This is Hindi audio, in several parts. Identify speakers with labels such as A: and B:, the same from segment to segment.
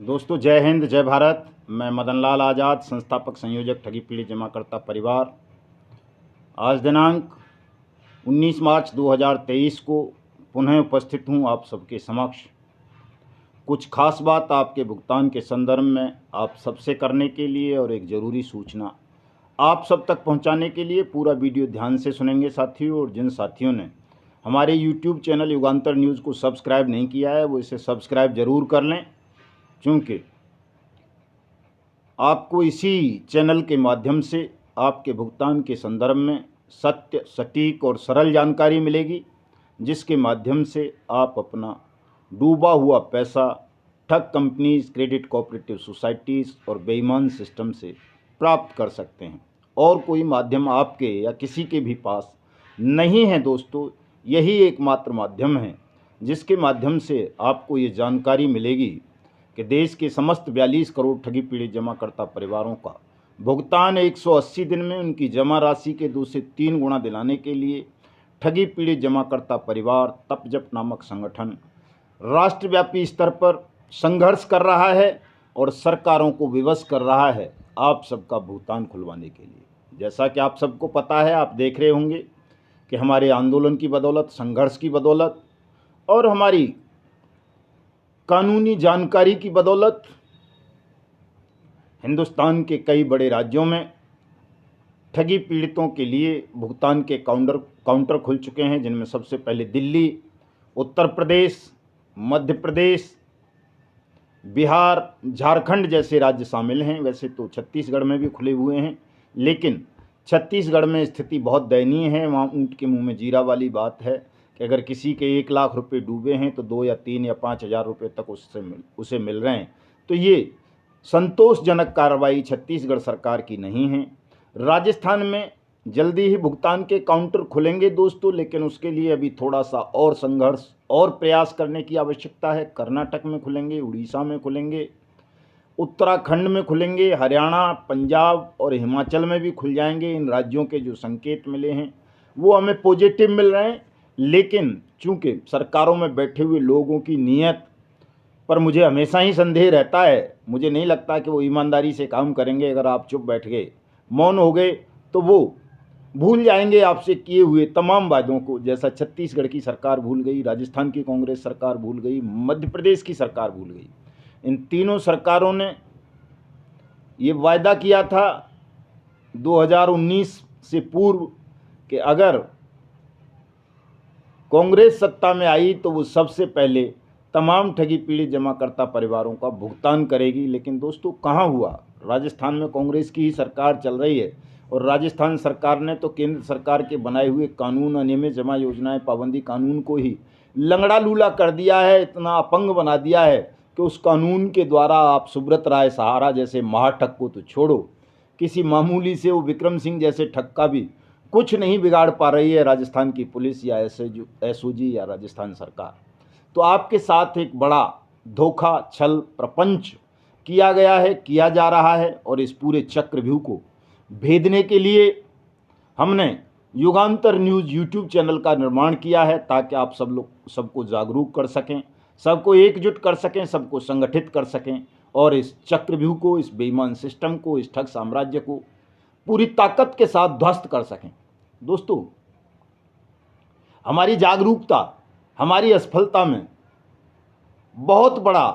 A: दोस्तों जय हिंद जय भारत। मैं मदन लाल आज़ाद, संस्थापक संयोजक ठगी पीड़ित जमाकर्ता परिवार। आज दिनांक 19 मार्च 2023 को पुनः उपस्थित हूं आप सबके समक्ष। कुछ खास बात आपके भुगतान के संदर्भ में आप सबसे करने के लिए और एक ज़रूरी सूचना आप सब तक पहुंचाने के लिए पूरा वीडियो ध्यान से सुनेंगे साथियों। और जिन साथियों ने हमारे YouTube चैनल युगांतर न्यूज़ को सब्सक्राइब नहीं किया है वो इसे सब्सक्राइब ज़रूर कर लें, क्योंकि आपको इसी चैनल के माध्यम से आपके भुगतान के संदर्भ में सत्य, सटीक और सरल जानकारी मिलेगी, जिसके माध्यम से आप अपना डूबा हुआ पैसा ठग कंपनीज, क्रेडिट कोऑपरेटिव सोसाइटीज़ और बेईमान सिस्टम से प्राप्त कर सकते हैं। और कोई माध्यम आपके या किसी के भी पास नहीं है दोस्तों। यही एकमात्र माध्यम है जिसके माध्यम से आपको ये जानकारी मिलेगी कि देश के समस्त 42 करोड़ ठगी पीड़ित जमाकर्ता परिवारों का भुगतान 180 दिन में उनकी जमा राशि के 2 से 3 गुना दिलाने के लिए ठगी पीड़ित जमाकर्ता परिवार तपजप नामक संगठन राष्ट्रव्यापी स्तर पर संघर्ष कर रहा है और सरकारों को विवश कर रहा है आप सबका भुगतान खुलवाने के लिए। जैसा कि आप सबको पता है, आप देख रहे होंगे कि हमारे आंदोलन की बदौलत, संघर्ष की बदौलत और हमारी कानूनी जानकारी की बदौलत हिंदुस्तान के कई बड़े राज्यों में ठगी पीड़ितों के लिए भुगतान के काउंटर खुल चुके हैं, जिनमें सबसे पहले दिल्ली, उत्तर प्रदेश, मध्य प्रदेश, बिहार, झारखंड जैसे राज्य शामिल हैं। वैसे तो छत्तीसगढ़ में भी खुले हुए हैं, लेकिन छत्तीसगढ़ में स्थिति बहुत दयनीय है। वहाँ ऊँट के मुँह में जीरा वाली बात है कि अगर किसी के 1 लाख रुपए डूबे हैं तो 2 या 3 या 5 हज़ार रुपये तक उसे मिल रहे हैं। तो ये संतोषजनक कार्रवाई छत्तीसगढ़ सरकार की नहीं है। राजस्थान में जल्दी ही भुगतान के काउंटर खुलेंगे दोस्तों, लेकिन उसके लिए अभी थोड़ा सा और संघर्ष और प्रयास करने की आवश्यकता है। कर्नाटक में खुलेंगे, उड़ीसा में खुलेंगे, उत्तराखंड में खुलेंगे, हरियाणा, पंजाब और हिमाचल में भी खुल जाएंगे। इन राज्यों के जो संकेत मिले हैं वो हमें पॉजिटिव मिल रहे हैं, लेकिन चूंकि सरकारों में बैठे हुए लोगों की नीयत पर मुझे हमेशा ही संदेह रहता है। मुझे नहीं लगता कि वो ईमानदारी से काम करेंगे। अगर आप चुप बैठ गए, मौन हो गए, तो वो भूल जाएंगे आपसे किए हुए तमाम वादों को, जैसा छत्तीसगढ़ की सरकार भूल गई, राजस्थान की कांग्रेस सरकार भूल गई, मध्य प्रदेश की सरकार भूल गई। इन तीनों सरकारों ने ये वायदा किया था 2019 से पूर्व कि अगर कांग्रेस सत्ता में आई तो वो सबसे पहले तमाम ठगी पीड़ित जमाकर्ता परिवारों का भुगतान करेगी। लेकिन दोस्तों कहाँ हुआ? राजस्थान में कांग्रेस की ही सरकार चल रही है और राजस्थान सरकार ने तो केंद्र सरकार के बनाए हुए कानून, अनियमित जमा योजनाएं, पाबंदी कानून को ही लंगड़ा लूला कर दिया है, इतना अपंग बना दिया है कि उस कानून के द्वारा आप सुब्रत राय सहारा जैसे महाठग को तो छोड़ो, किसी मामूली से वो विक्रम सिंह जैसे ठग का भी कुछ नहीं बिगाड़ पा रही है राजस्थान की पुलिस या एसओजी या राजस्थान सरकार। तो आपके साथ एक बड़ा धोखा, छल, प्रपंच किया गया है, किया जा रहा है। और इस पूरे चक्रव्यूह को भेदने के लिए हमने युगांतर न्यूज़ यूट्यूब चैनल का निर्माण किया है, ताकि आप सब लोग सबको जागरूक कर सकें, सबको एकजुट कर सकें, सबको संगठित कर सकें और इस चक्रव्यूह को, इस बेईमान सिस्टम को, इस ठग साम्राज्य को पूरी ताकत के साथ ध्वस्त कर सकें। दोस्तों हमारी जागरूकता, हमारी असफलता में बहुत बड़ा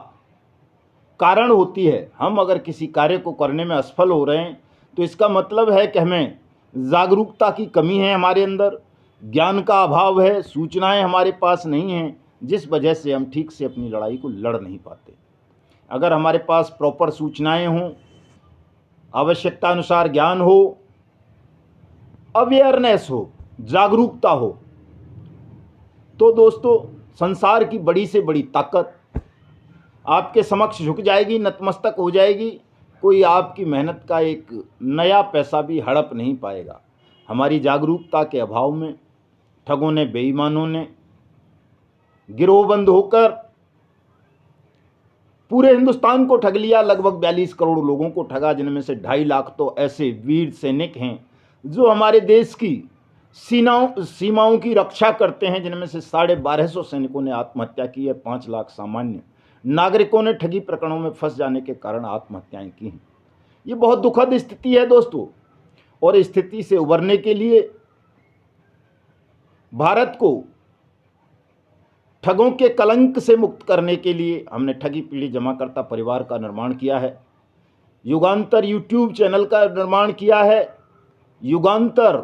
A: कारण होती है। हम अगर किसी कार्य को करने में असफल हो रहे हैं तो इसका मतलब है कि हमें जागरूकता की कमी है, हमारे अंदर ज्ञान का अभाव है, सूचनाएं हमारे पास नहीं हैं, जिस वजह से हम ठीक से अपनी लड़ाई को लड़ नहीं पाते। अगर हमारे पास प्रॉपर सूचनाएं हों, आवश्यकता अनुसार ज्ञान हो, अवेयरनेस हो, जागरूकता हो, तो दोस्तों संसार की बड़ी से बड़ी ताकत आपके समक्ष झुक जाएगी, नतमस्तक हो जाएगी। कोई आपकी मेहनत का एक नया पैसा भी हड़प नहीं पाएगा। हमारी जागरूकता के अभाव में ठगों ने, बेईमानों ने गिरोहबंद होकर पूरे हिंदुस्तान को ठग लिया। लगभग 42 करोड़ लोगों को ठगा, जिनमें से 2.5 लाख तो ऐसे वीर सैनिक हैं जो हमारे देश की सीमाओं की रक्षा करते हैं, जिनमें से 1250 सैनिकों ने आत्महत्या की है। 5 लाख सामान्य नागरिकों ने ठगी प्रकरणों में फंस जाने के कारण आत्महत्याएं की हैं। ये बहुत दुखद स्थिति है दोस्तों, और इस स्थिति से उबरने के लिए भारत को ठगों के कलंक से मुक्त करने के लिए हमने ठगी पीड़ित जमाकर्ता परिवार का निर्माण किया है, युगांतर यूट्यूब चैनल का निर्माण किया है, युगांतर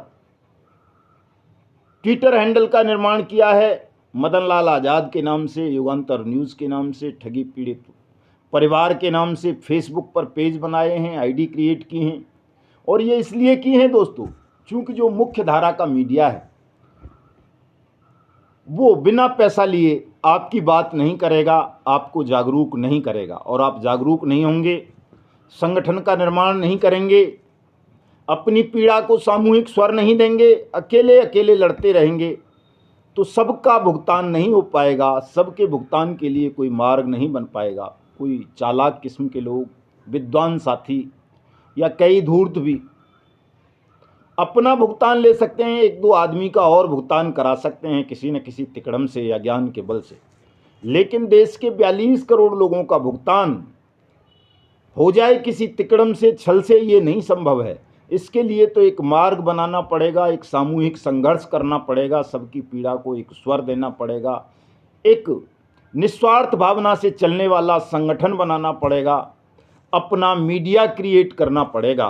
A: ट्विटर हैंडल का निर्माण किया है, मदन लाल आज़ाद के नाम से, युगांतर न्यूज़ के नाम से, ठगी पीड़ित परिवार के नाम से फेसबुक पर पेज बनाए हैं, आईडी क्रिएट की हैं। और ये इसलिए की हैं दोस्तों, चूंकि जो मुख्य धारा का मीडिया है वो बिना पैसा लिए आपकी बात नहीं करेगा, आपको जागरूक नहीं करेगा, और आप जागरूक नहीं होंगे, संगठन का निर्माण नहीं करेंगे, अपनी पीड़ा को सामूहिक स्वर नहीं देंगे, अकेले अकेले लड़ते रहेंगे, तो सबका भुगतान नहीं हो पाएगा, सबके भुगतान के लिए कोई मार्ग नहीं बन पाएगा। कोई चालाक किस्म के लोग, विद्वान साथी या कई धूर्त भी अपना भुगतान ले सकते हैं, एक दो आदमी का और भुगतान करा सकते हैं किसी न किसी तिकड़म से या ज्ञान के बल से, लेकिन देश के 42 करोड़ लोगों का भुगतान हो जाए किसी तिकड़म से, छल से, ये नहीं संभव है। इसके लिए तो एक मार्ग बनाना पड़ेगा, एक सामूहिक संघर्ष करना पड़ेगा, सबकी पीड़ा को एक स्वर देना पड़ेगा, एक निस्वार्थ भावना से चलने वाला संगठन बनाना पड़ेगा, अपना मीडिया क्रिएट करना पड़ेगा।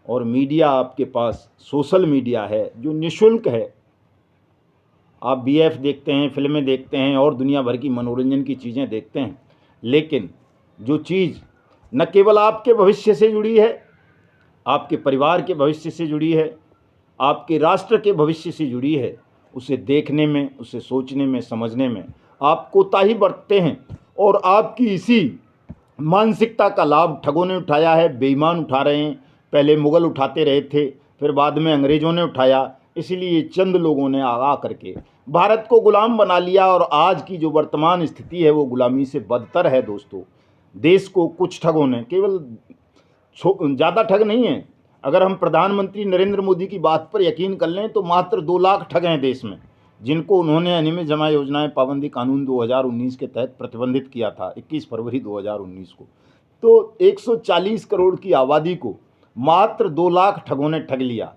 A: और मीडिया आपके पास सोशल मीडिया है जो निःशुल्क है। आप बीएफ देखते हैं, फिल्में देखते हैं और दुनिया भर की मनोरंजन की चीज़ें देखते हैं, लेकिन जो चीज़ न केवल आपके भविष्य से जुड़ी है, आपके परिवार के भविष्य से जुड़ी है, आपके राष्ट्र के भविष्य से जुड़ी है, उसे देखने में, उसे सोचने में, समझने में आप कोताही बरतते हैं। और आपकी इसी मानसिकता का लाभ ठगों ने उठाया है, बेईमान उठा रहे हैं। पहले मुग़ल उठाते रहे थे, फिर बाद में अंग्रेज़ों ने उठाया, इसलिए चंद लोगों ने आगा करके भारत को गुलाम बना लिया। और आज की जो वर्तमान स्थिति है वो गुलामी से बदतर है दोस्तों। देश को कुछ ठगों ने, केवल ज़्यादा ठग नहीं है, अगर हम प्रधानमंत्री नरेंद्र मोदी की बात पर यकीन कर लें तो मात्र 2 लाख ठग हैं देश में, जिनको उन्होंने अनियमित जमा योजनाएं पाबंदी कानून 2019 के तहत प्रतिबंधित किया था 21 फरवरी 2019 को। तो 140 करोड़ की आबादी को मात्र 2 लाख ठगों ने ठग लिया।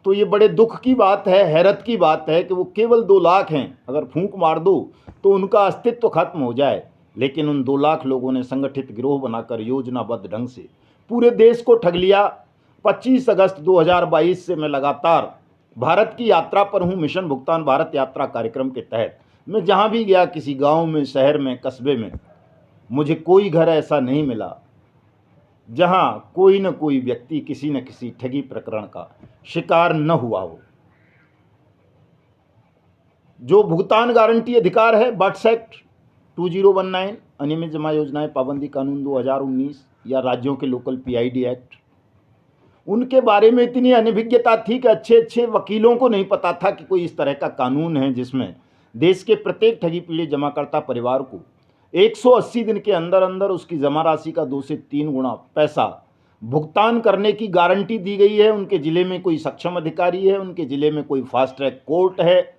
A: तो ये बड़े दुख की बात है, हैरत की बात है कि वो केवल 2 लाख हैं। अगर फूंक मार दो तो उनका अस्तित्व खत्म हो जाए, लेकिन उन 2 लाख लोगों ने संगठित गिरोह बनाकर योजनाबद्ध ढंग से पूरे देश को ठग लिया। 25 अगस्त 2022 से मैं लगातार भारत की यात्रा पर हूँ। मिशन भुगतान भारत यात्रा कार्यक्रम के तहत मैं जहाँ भी गया, किसी गांव में, शहर में, कस्बे में, मुझे कोई घर ऐसा नहीं मिला जहाँ कोई न कोई व्यक्ति किसी न किसी ठगी प्रकरण का शिकार न हुआ हो। जो भुगतान गारंटी अधिकार है, बट्स एक्ट 2019, अनियमित जमा योजनाएं पाबंदी कानून 2019 या राज्यों के लोकल पीआईडी एक्ट, उनके बारे में इतनी अनभिज्ञता थी कि अच्छे अच्छे वकीलों को नहीं पता था कि कोई इस तरह का कानून है जिसमें देश के प्रत्येक ठगी पीड़ित जमाकर्ता परिवार को 180 दिन के अंदर अंदर उसकी जमा राशि का 2 से 3 गुना पैसा भुगतान करने की गारंटी दी गई है। उनके ज़िले में कोई सक्षम अधिकारी है, उनके ज़िले में कोई फास्ट ट्रैक कोर्ट है,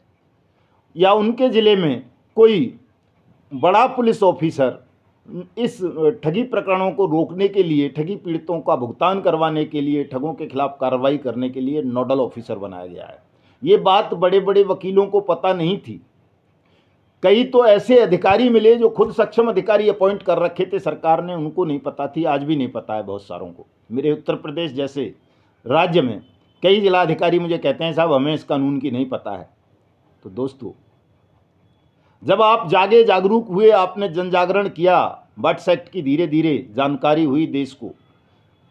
A: या उनके ज़िले में कोई बड़ा पुलिस ऑफिसर इस ठगी प्रकरणों को रोकने के लिए, ठगी पीड़ितों का भुगतान करवाने के लिए, ठगों के खिलाफ कार्रवाई करने के लिए नोडल ऑफिसर बनाया गया है। ये बात बड़े बड़े वकीलों को पता नहीं थी। कई तो ऐसे अधिकारी मिले जो खुद सक्षम अधिकारी अपॉइंट कर रखे थे सरकार ने, उनको नहीं पता थी, आज भी नहीं पता है बहुत सारों को। मेरे उत्तर प्रदेश जैसे राज्य में कई जिला अधिकारी मुझे कहते हैं साहब हमें इस कानून की नहीं पता है। तो दोस्तों, जब आप जागे, जागरूक हुए, आपने जन जागरण किया, बट्स एक्ट की धीरे धीरे जानकारी हुई देश को,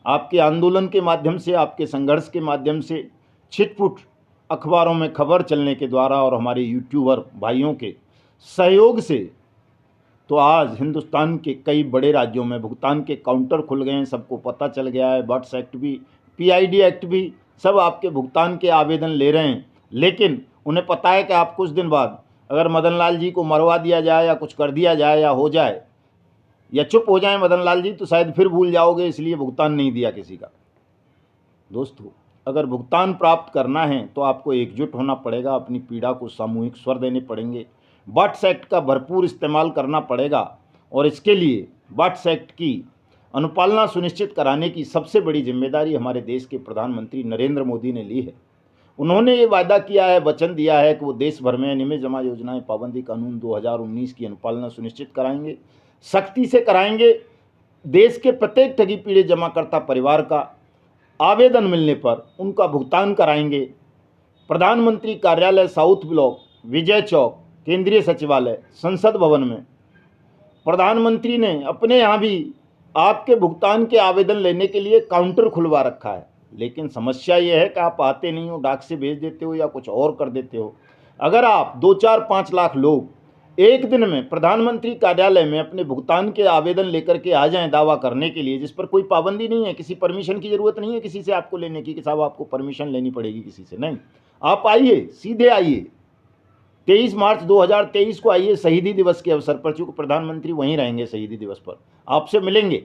A: आपके आंदोलन के माध्यम से, आपके संघर्ष के माध्यम से, छिटपुट अखबारों में खबर चलने के द्वारा और हमारे यूट्यूबर भाइयों के सहयोग से, तो आज हिंदुस्तान के कई बड़े राज्यों में भुगतान के काउंटर खुल गए हैं। सबको पता चल गया है, बट्स एक्ट भी, पीआईडी एक्ट भी, सब आपके भुगतान के आवेदन ले रहे हैं। लेकिन उन्हें पता है कि आप कुछ दिन बाद अगर मदन लाल जी को मरवा दिया जाए या कुछ कर दिया जाए या हो जाए या चुप हो जाए मदन लाल जी, तो शायद फिर भूल जाओगे, इसलिए भुगतान नहीं दिया किसी का। दोस्तों, अगर भुगतान प्राप्त करना है तो आपको एकजुट होना पड़ेगा, अपनी पीड़ा को सामूहिक स्वर देने पड़ेंगे, वाट्स एक्ट का भरपूर इस्तेमाल करना पड़ेगा और इसके लिए वाट्स एक्ट की अनुपालना सुनिश्चित कराने की सबसे बड़ी जिम्मेदारी हमारे देश के प्रधानमंत्री नरेंद्र मोदी ने ली है। उन्होंने ये वादा किया है, वचन दिया है कि वो देश भर में नियमित जमा योजनाएं पाबंदी कानून 2019 की अनुपालना सुनिश्चित कराएंगे, सख्ती से कराएंगे। देश के प्रत्येक ठगी पीड़ित जमाकर्ता परिवार का आवेदन मिलने पर उनका भुगतान कराएंगे। प्रधानमंत्री कार्यालय साउथ ब्लॉक, विजय चौक, केंद्रीय सचिवालय, संसद भवन में प्रधानमंत्री ने अपने यहाँ भी आपके भुगतान के आवेदन लेने के लिए काउंटर खुलवा रखा है। लेकिन समस्या ये है कि आप आते नहीं हो, डाक से भेज देते हो या कुछ और कर देते हो। अगर आप 2, 4, 5 लाख लोग एक दिन में प्रधानमंत्री कार्यालय में अपने भुगतान के आवेदन लेकर के आ जाएं दावा करने के लिए, जिस पर कोई पाबंदी नहीं है, किसी परमिशन की ज़रूरत नहीं है किसी से आपको लेने की कि साहब आपको परमिशन लेनी पड़ेगी किसी से, नहीं, आप आइए, सीधे आइए। 23 मार्च 2023 को आइए, शहीदी दिवस के अवसर पर, चूँकि प्रधानमंत्री वहीं रहेंगे शहीदी दिवस पर, आपसे मिलेंगे।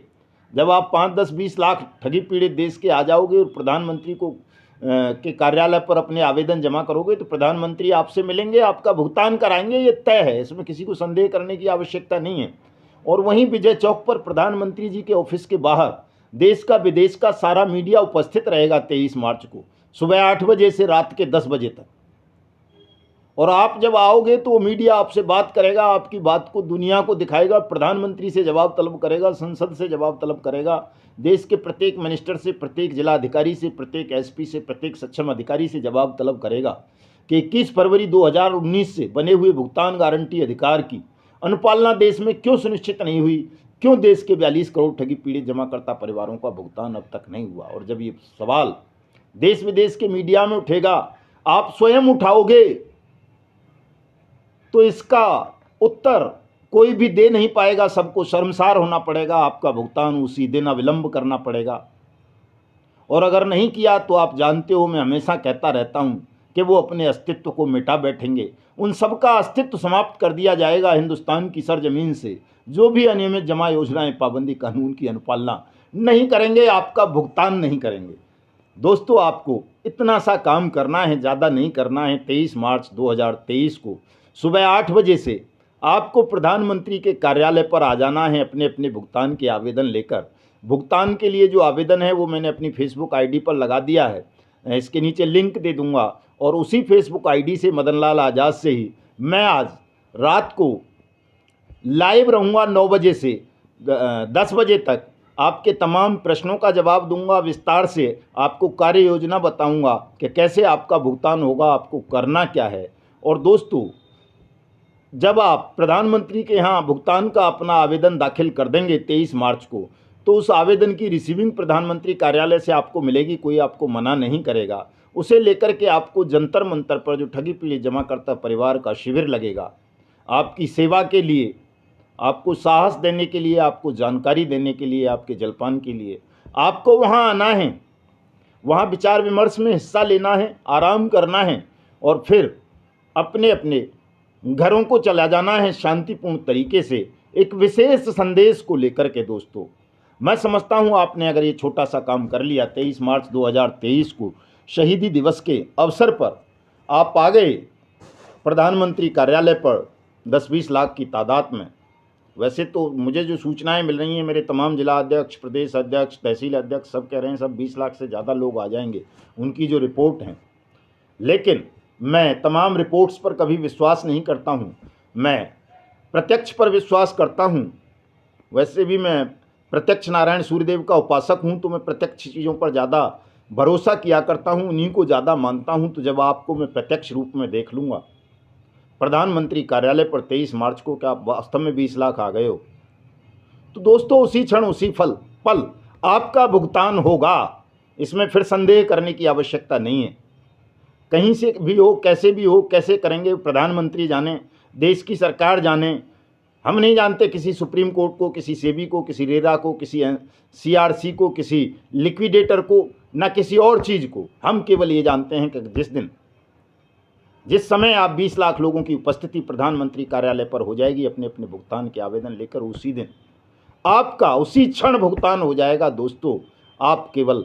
A: जब आप 5, 10, 20 लाख ठगी पीड़ित देश के आ जाओगे और प्रधानमंत्री को के कार्यालय पर अपने आवेदन जमा करोगे तो प्रधानमंत्री आपसे मिलेंगे, आपका भुगतान कराएंगे, ये तय है, इसमें किसी को संदेह करने की आवश्यकता नहीं है। और वहीं विजय चौक पर प्रधानमंत्री जी के ऑफिस के बाहर देश का विदेश का सारा मीडिया उपस्थित रहेगा 23 मार्च को सुबह 8 बजे से रात के 10 बजे तक। और आप जब आओगे तो मीडिया आपसे बात करेगा, आपकी बात को दुनिया को दिखाएगा, प्रधानमंत्री से जवाब तलब करेगा, संसद से जवाब तलब करेगा, देश के प्रत्येक मिनिस्टर से, प्रत्येक जिला अधिकारी से, प्रत्येक एसपी से, प्रत्येक सक्षम अधिकारी से जवाब तलब करेगा कि 21 फरवरी 2019 से बने हुए भुगतान गारंटी अधिकार की अनुपालना देश में क्यों सुनिश्चित नहीं हुई, क्यों देश के 42 करोड़ ठगी पीड़ित जमाकर्ता परिवारों का भुगतान अब तक नहीं हुआ। और जब ये सवाल देश विदेश के मीडिया में उठेगा, आप स्वयं उठाओगे, तो इसका उत्तर कोई भी दे नहीं पाएगा, सबको शर्मसार होना पड़ेगा, आपका भुगतान उसी दिन अविलंब करना पड़ेगा। और अगर नहीं किया तो आप जानते हो, मैं हमेशा कहता रहता हूं कि वो अपने अस्तित्व को मिटा बैठेंगे, उन सबका अस्तित्व समाप्त कर दिया जाएगा हिंदुस्तान की सरजमीन से, जो भी अनियमित जमा योजनाएं पाबंदी कानून की अनुपालना नहीं करेंगे, आपका भुगतान नहीं करेंगे। दोस्तों, आपको इतना सा काम करना है, ज़्यादा नहीं करना है। 23 मार्च 2023 को सुबह 8 बजे से आपको प्रधानमंत्री के कार्यालय पर आ जाना है अपने अपने भुगतान के आवेदन लेकर। भुगतान के लिए जो आवेदन है वो मैंने अपनी फेसबुक आईडी पर लगा दिया है, इसके नीचे लिंक दे दूंगा। और उसी फेसबुक आईडी से मदन लाल आज़ाद से ही मैं आज रात को लाइव रहूँगा 9 बजे से 10 बजे तक। आपके तमाम प्रश्नों का जवाब दूंगा, विस्तार से आपको कार्य योजना बताऊंगा कि कैसे आपका भुगतान होगा, आपको करना क्या है। और दोस्तों, जब आप प्रधानमंत्री के यहाँ भुगतान का अपना आवेदन दाखिल कर देंगे 23 मार्च को, तो उस आवेदन की रिसीविंग प्रधानमंत्री कार्यालय से आपको मिलेगी, कोई आपको मना नहीं करेगा। उसे लेकर के आपको जंतर मंतर पर जो ठगी पीड़ित जमाकर्ता परिवार का शिविर लगेगा, आपकी सेवा के लिए, आपको साहस देने के लिए, आपको जानकारी देने के लिए, आपके जलपान के लिए आपको वहाँ आना है, वहाँ विचार विमर्श में हिस्सा लेना है, आराम करना है और फिर अपने अपने घरों को चला जाना है शांतिपूर्ण तरीके से, एक विशेष संदेश को लेकर के। दोस्तों, मैं समझता हूँ आपने अगर ये छोटा सा काम कर लिया, 23 मार्च 2023 को शहीदी दिवस के अवसर पर आप आ गए प्रधानमंत्री कार्यालय पर 10-20 लाख की तादाद में। वैसे तो मुझे जो सूचनाएं मिल रही हैं, मेरे तमाम जिला अध्यक्ष, प्रदेश अध्यक्ष, तहसील अध्यक्ष सब कह रहे हैं सब 20 लाख से ज़्यादा लोग आ जाएंगे, उनकी जो रिपोर्ट हैं। लेकिन मैं तमाम रिपोर्ट्स पर कभी विश्वास नहीं करता हूँ, मैं प्रत्यक्ष पर विश्वास करता हूँ। वैसे भी मैं प्रत्यक्ष नारायण सूर्यदेव का उपासक हूँ, तो मैं प्रत्यक्ष चीज़ों पर ज़्यादा भरोसा किया करता हूँ, उन्हीं को ज़्यादा मानता हूँ। तो जब आपको मैं प्रत्यक्ष रूप में देख लूँगा प्रधानमंत्री कार्यालय पर 23 मार्च को, क्या आप वास्तव में 20 लाख आ गए हो, तो दोस्तों उसी क्षण उसी पल आपका भुगतान होगा। इसमें फिर संदेह करने की आवश्यकता नहीं है। कहीं से भी हो, कैसे भी हो, कैसे करेंगे प्रधानमंत्री जाने, देश की सरकार जाने। हम नहीं जानते किसी सुप्रीम कोर्ट को, किसी सेबी को, किसी रेरा को, किसी सीआरसी को, किसी लिक्विडेटर को, ना किसी और चीज़ को। हम केवल ये जानते हैं कि जिस समय आप 20 लाख लोगों की उपस्थिति प्रधानमंत्री कार्यालय पर हो जाएगी अपने अपने भुगतान के आवेदन लेकर, उसी दिन आपका उसी क्षण भुगतान हो जाएगा। दोस्तों, आप केवल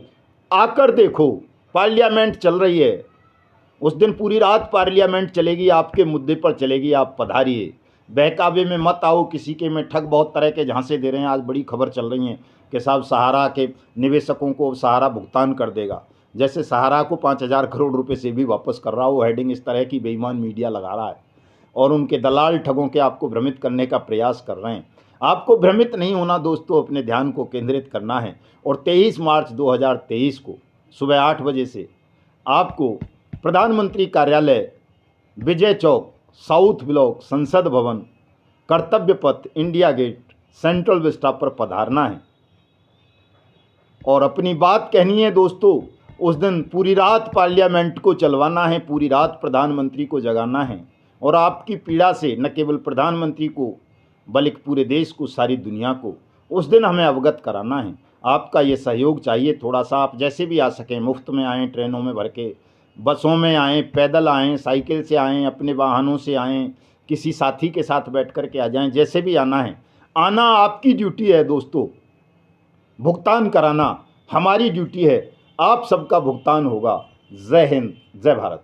A: आकर देखो, पार्लियामेंट चल रही है, उस दिन पूरी रात पार्लियामेंट चलेगी, आपके मुद्दे पर चलेगी, आप पधारिए। बहकावे में मत आओ किसी के, में ठग बहुत तरह के झांसे दे रहे हैं। आज बड़ी खबर चल रही है कि साहब सहारा के निवेशकों को सहारा भुगतान कर देगा, जैसे सहारा को 5,000 करोड़ रुपए से भी वापस कर रहा हो। हेडिंग इस तरह की बेईमान मीडिया लगा रहा है और उनके दलाल ठगों के आपको भ्रमित करने का प्रयास कर रहे हैं। आपको भ्रमित नहीं होना दोस्तों, अपने ध्यान को केंद्रित करना है। और 23 मार्च 2023 को सुबह 8 बजे से आपको प्रधानमंत्री कार्यालय, विजय चौक, साउथ ब्लॉक, संसद भवन, कर्तव्य पथ, इंडिया गेट, सेंट्रल विस्टा पर पधारना है और अपनी बात कहनी है दोस्तों। उस दिन पूरी रात पार्लियामेंट को चलवाना है, पूरी रात प्रधानमंत्री को जगाना है और आपकी पीड़ा से न केवल प्रधानमंत्री को बल्कि पूरे देश को, सारी दुनिया को उस दिन हमें अवगत कराना है। आपका ये सहयोग चाहिए थोड़ा सा। आप जैसे भी आ सकें, मुफ्त में आएँ, ट्रेनों में भर के, बसों में आएँ, पैदल आएँ, साइकिल से आएँ, अपने वाहनों से आएँ, किसी साथी के साथ बैठ कर के आ जाएं, जैसे भी आना है। आना आपकी ड्यूटी है दोस्तों, भुगतान कराना हमारी ड्यूटी है। आप सबका भुगतान होगा। जय हिंद, जय भारत।